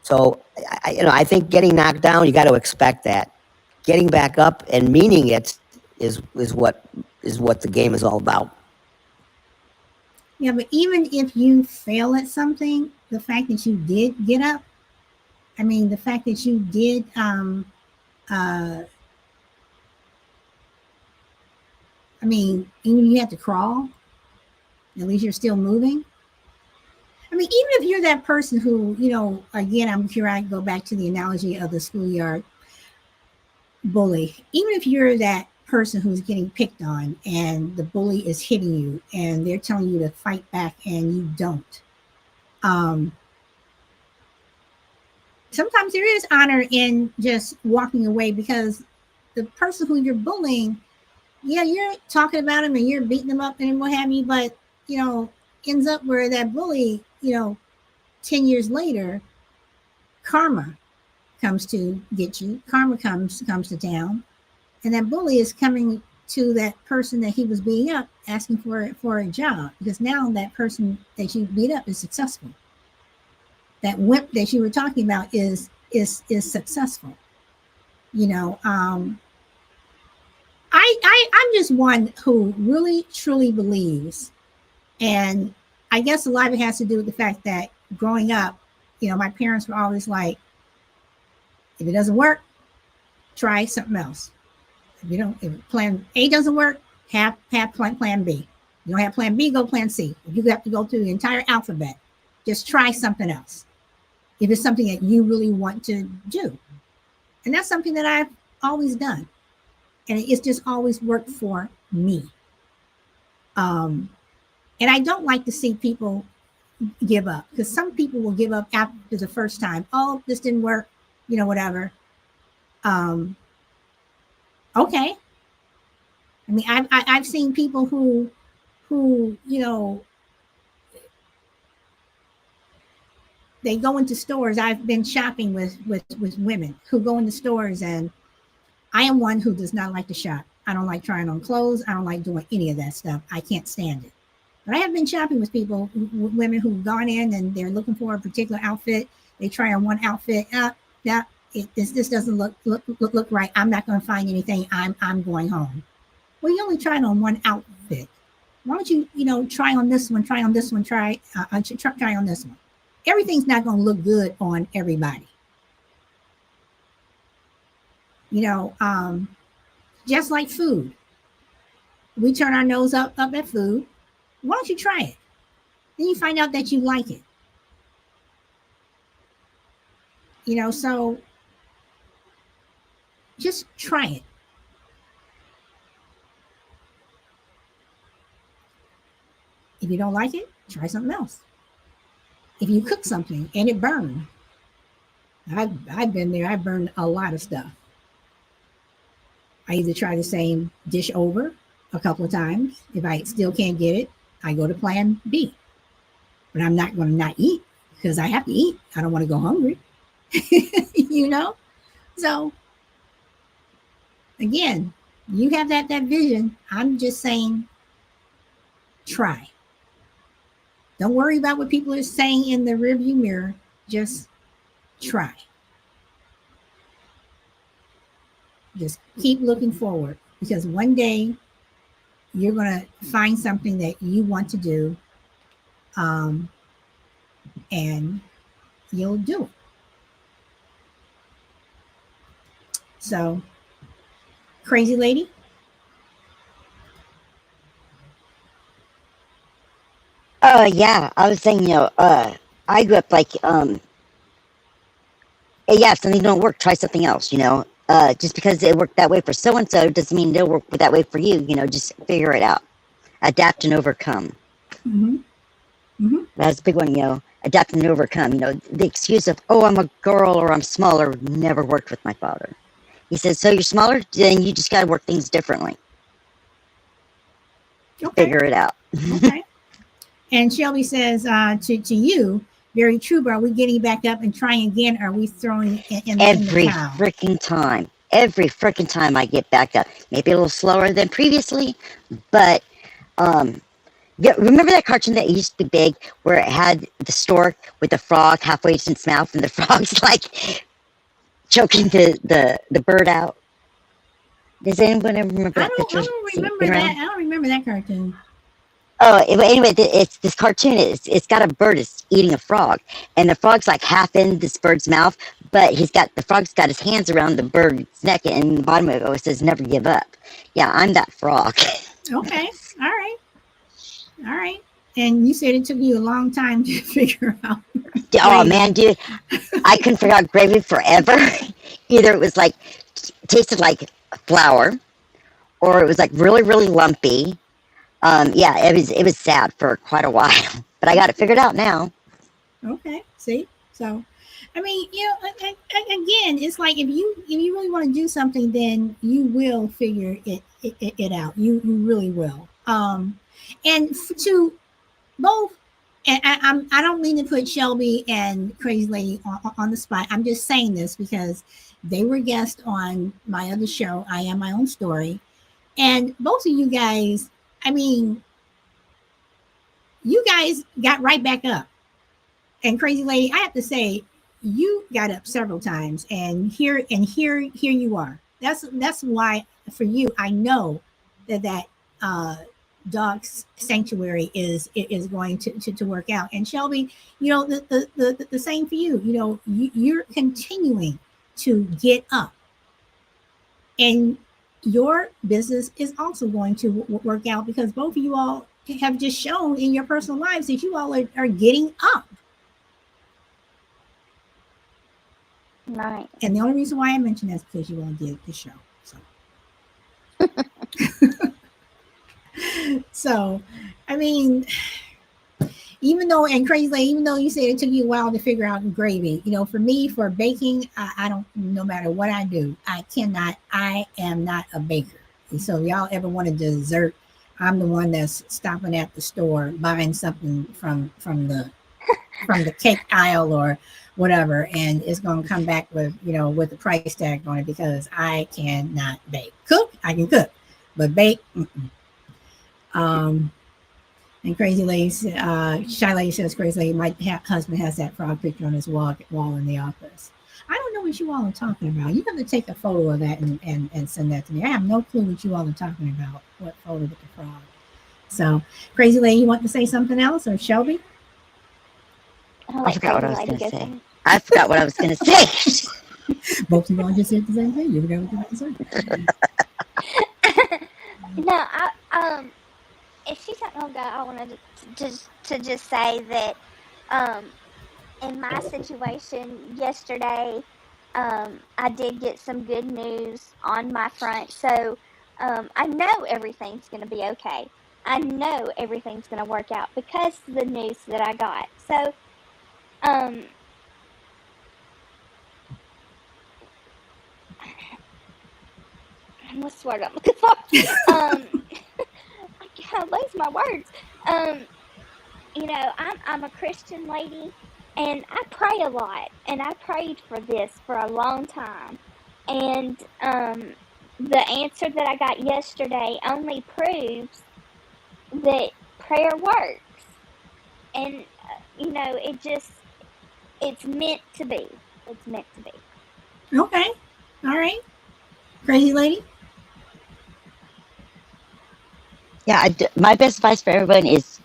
So I think getting knocked down, you got to expect that. Getting back up and meaning it is what the game is all about. Yeah, but even if you fail at something, the fact that you did get up, I mean, the fact that you did, I mean, even you had to crawl, at least you're still moving. I mean, even if you're that person who, again, I'm sure I go back to the analogy of the schoolyard bully. Even if you're that person who's getting picked on and the bully is hitting you and they're telling you to fight back and you don't. Sometimes there is honor in just walking away, because the person who you're bullying, yeah, you're talking about him and you're beating them up and what have you, but ends up where that bully, 10 years later, karma comes to get you. Karma comes to town, and that bully is coming to that person that he was beating up, asking for a job, because now that person that you beat up is successful. That wimp that you were talking about is successful. I'm just one who really truly believes, and I guess a lot of it has to do with the fact that growing up, my parents were always like, if it doesn't work, try something else. If plan A doesn't work, have plan B. You don't have plan B, go plan C. If you have to go through the entire alphabet, just try something else. If it's something that you really want to do. And that's something that I've always done. And it's just always worked for me. And I don't like to see people give up, because some people will give up after the first time. Oh, this didn't work, whatever. Okay. I mean, I've seen people who they go into stores. I've been shopping with women who go into stores, and I am one who does not like to shop. I don't like trying on clothes. I don't like doing any of that stuff. I can't stand it. But I have been shopping with people, women who've gone in and they're looking for a particular outfit. They try on one outfit. This doesn't look right. I'm not going to find anything. I'm going home. Well, you only tried on one outfit. Why don't you try on this one, try on this one, try on this one. Everything's not going to look good on everybody. Just like food. We turn our nose up at food. Why don't you try it? Then you find out that you like it. So just try it. If you don't like it, try something else. If you cook something and it burned, I've been there. I burned a lot of stuff. I either try the same dish over a couple of times. If I still can't get it, I go to plan B. But I'm not going to not eat, because I have to eat. I don't want to go hungry. So again, you have that vision. I'm just saying, try. Don't worry about what people are saying in the rearview mirror. Just try. Just keep looking forward. because one day you're going to find something that you want to do, um, and you'll do it. So, crazy lady. Yeah, I was saying, I grew up like, yeah, if something don't work, try something else, just because it worked that way for so and so doesn't mean it'll work that way for you. Just figure it out, adapt and overcome. Mm-hmm. Mm-hmm. That's a big one. Adapt and overcome. The excuse of, oh, I'm a girl or I'm smaller never worked with my father. He says, so you're smaller, then you just got to work things differently. Okay. Figure it out. Okay. And Shelby says to you, very true, but are we getting back up and trying again? Are we throwing in Every the towel? freaking time. Every freaking time I get back up. Maybe a little slower than previously, but yeah, remember that cartoon that used to be big where it had the stork with the frog halfway in its mouth and the frog's like choking the bird out? Does anyone ever remember that picture? I don't remember that. I don't remember that cartoon. Oh, anyway, it's this cartoon. It's got a bird that's eating a frog, and the frog's like half in this bird's mouth, but the frog's got his hands around the bird's neck, and the bottom of it says "Never give up." Yeah, I'm that frog. Okay, all right, all right. And you said it took you a long time to figure out. Oh man, dude, I couldn't figure out gravy forever. Either it was like tasted like flour, or it was like really really lumpy. Yeah, it was sad for quite a while, but I got it figured out now. Okay, see, so I mean, again, it's like if you really want to do something, then you will figure it out. You really will. And to both, and I don't mean to put Shelby and Crazy Lady on the spot. I'm just saying this because they were guests on my other show, I Am My Own Story, and both of you guys, I mean, you guys got right back up. And Crazy Lady, I have to say, you got up several times, and here you are. That's why for you, I know that dog sanctuary is going to work out. And Shelby, the same for you. You're continuing to get up, and your business is also going to work out because both of you all have just shown in your personal lives that you all are getting up. Right. And the only reason why I mention that is because you all did the show. So, I mean, even though you said it took you a while to figure out gravy, for me, for baking, I don't, no matter what I do, I am not a baker. And so y'all ever want a dessert, I'm the one that's stopping at the store, buying something from the cake aisle or whatever, and it's going to come back with the price tag on it because I cannot bake. Cook, I can cook, but bake, and Crazy Lady, Shy Lady says, Crazy Lady, my husband has that frog picture on his wall in the office. I don't know what you all are talking about. You have to take a photo of that and send that to me. I have no clue what you all are talking about, what photo with the frog. So, Crazy Lady, you want to say something else, or Shelby? I forgot what I was going to say. I forgot what I was going to say. Both of you all just said the same thing. You forgot what you were to say. No, if she's not gonna go, I wanted to just say that in my situation yesterday, I did get some good news on my front. So I know everything's gonna be okay. I know everything's gonna work out because of the news that I got. So what's the word I'm looking for? I lose my words. I'm a Christian lady, and I pray a lot, and I prayed for this for a long time, and the answer that I got yesterday only proves that prayer works, and it's meant to be. It's meant to be. Okay, all right, Crazy Lady. Yeah, my best advice for everyone is,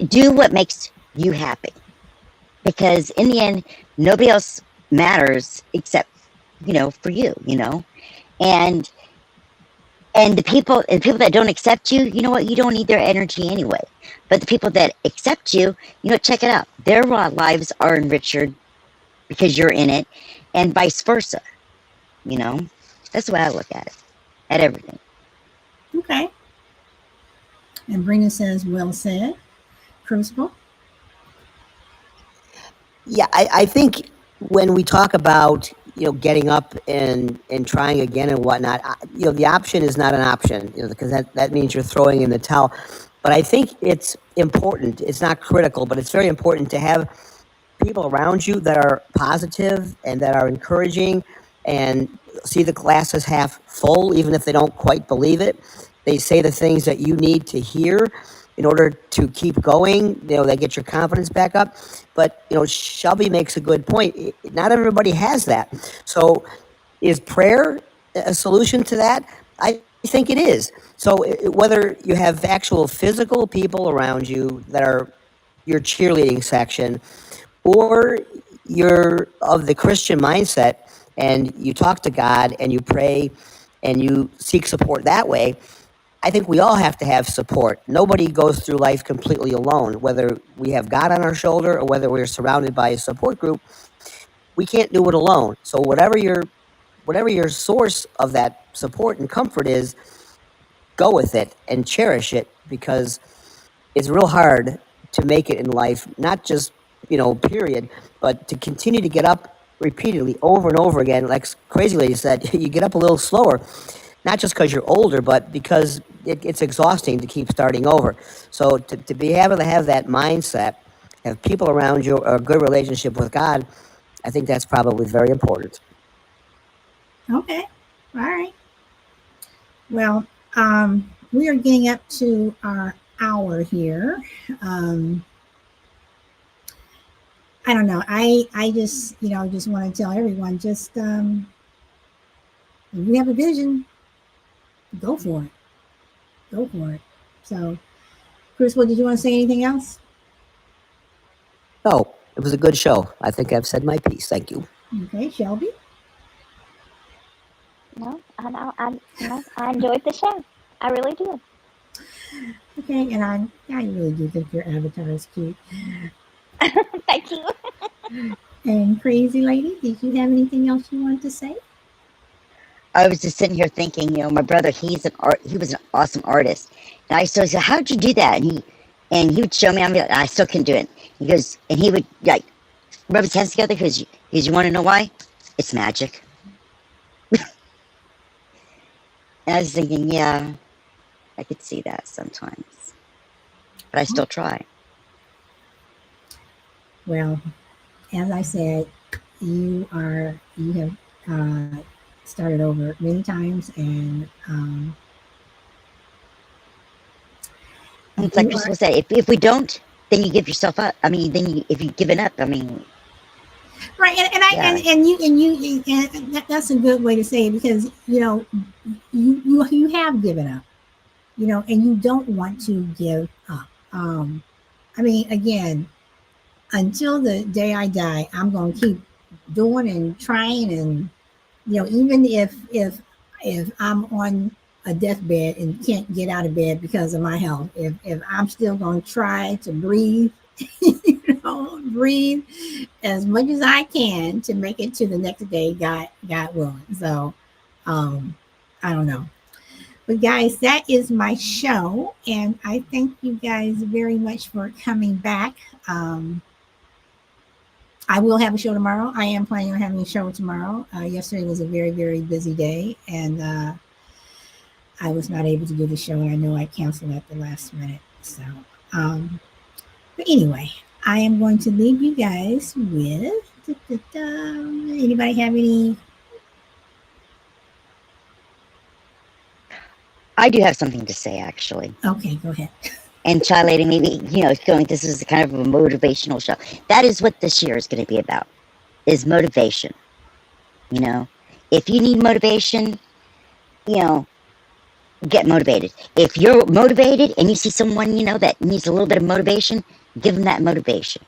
do what makes you happy. Because in the end, nobody else matters except, for you, And and the people that don't accept you, you know what? You don't need their energy anyway. But the people that accept you, check it out. Their lives are enriched because you're in it, and vice versa. You know, that's the way I look at it, at everything. Okay. And Brina says, well said. Crucible. Yeah, I think when we talk about getting up and trying again and whatnot, the option is not an option, because that means you're throwing in the towel. But I think it's important. It's not critical, but it's very important to have people around you that are positive and that are encouraging and see the glass as half full, even if they don't quite believe it. They say the things that you need to hear in order to keep going. They get your confidence back up. But, Shelby makes a good point. Not everybody has that. So is prayer a solution to that? I think it is. So whether you have actual physical people around you that are your cheerleading section, or you're of the Christian mindset and you talk to God and you pray and you seek support that way, I think we all have to have support. Nobody goes through life completely alone, whether we have God on our shoulder or whether we're surrounded by a support group. We can't do it alone. So whatever your source of that support and comfort is, go with it and cherish it, because it's real hard to make it in life, not just, period, but to continue to get up repeatedly over and over again. Like Crazy Lady said, you get up a little slower, not just because you're older, but because it's exhausting to keep starting over. So to be able to have that mindset, have people around you, a good relationship with God, I think that's probably very important. Okay. All right. Well, we are getting up to our hour here. Um, I don't know. I just just want to tell everyone, just if you have a vision, go for it. Go for it. So, Crucible, did you want to say anything else? No, it was a good show. I think I've said my piece. Thank you. Okay, Shelby. No, I know. I enjoyed the show. I really did. Okay, and I really do think your avatar is cute. Thank you. And Crazy Lady, did you have anything else you wanted to say? I was just sitting here thinking, my brother, he was an awesome artist. And I still said, how'd you do that? And he would show me, I still couldn't do it. He goes, and he would like rub his hands together because you want to know why? It's magic. And I was thinking, yeah, I could see that sometimes, but I still try. Well, as I said, you have started over many times, and And it's like you are Crystal said, if we don't, then you give yourself up. I mean, if you've given up, I mean, right. yeah. And that's a good way to say it, because you have given up, and you don't want to give up. I mean, again, until the day I die, I'm going to keep doing and trying, and even if I'm on a deathbed and can't get out of bed because of my health, if I'm still going to try to breathe, breathe as much as I can to make it to the next day, God willing. So, I don't know. But guys, that is my show, and I thank you guys very much for coming back. I will have a show tomorrow. I am planning on having a show tomorrow. Yesterday was a very, very busy day, and I was not able to do the show, and I know I canceled at the last minute. So, but anyway, I am going to leave you guys with. Anybody have any? I do have something to say, actually. Okay, go ahead. And Shy Lady, maybe, this is kind of a motivational show. That is what this year is going to be about, is motivation. If you need motivation, get motivated. If you're motivated and you see someone, that needs a little bit of motivation, give them that motivation.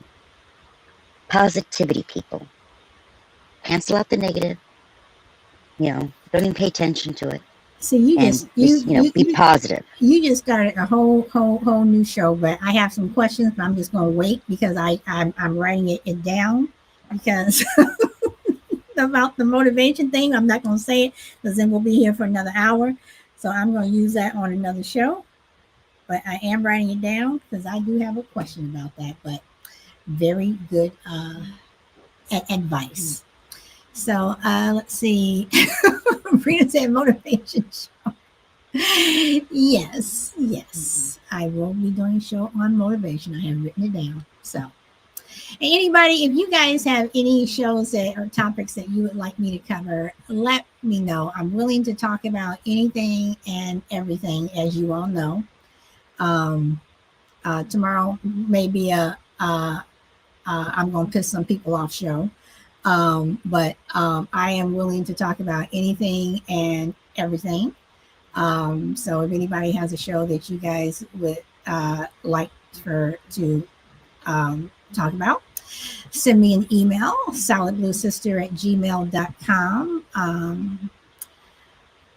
Positivity, people. Cancel out the negative. Don't even pay attention to it. So you And just just, be positive. you just started a whole new show. But I have some questions, but I'm just going to wait because I'm writing it down because about the motivation thing. I'm not going to say it because then we'll be here for another hour. So I'm going to use that on another show. But I am writing it down because I do have a question about that. But very good advice. So let's see. Rita said motivation show. Yes. I will be doing a show on motivation. I have written it down. So, anybody, if you guys have any shows that or topics that you would like me to cover, let me know. I'm willing to talk about anything and everything, as you all know. Tomorrow may be I'm going to piss some people off show. But I am willing to talk about anything and everything. So if anybody has a show that you guys would like to talk about, send me an email, solidbluesister@gmail.com.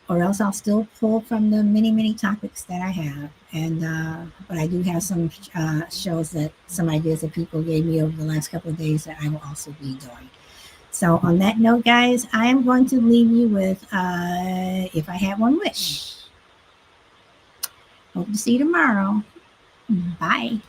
Or else I'll still pull from the many topics that I have. And but I do have some shows some ideas that people gave me over the last couple of days that I will also be doing. So on that note, guys, I am going to leave you with If I Had One Wish. Hope to see you tomorrow. Bye.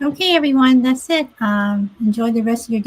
Okay, everyone, that's it. Enjoy the rest of your day.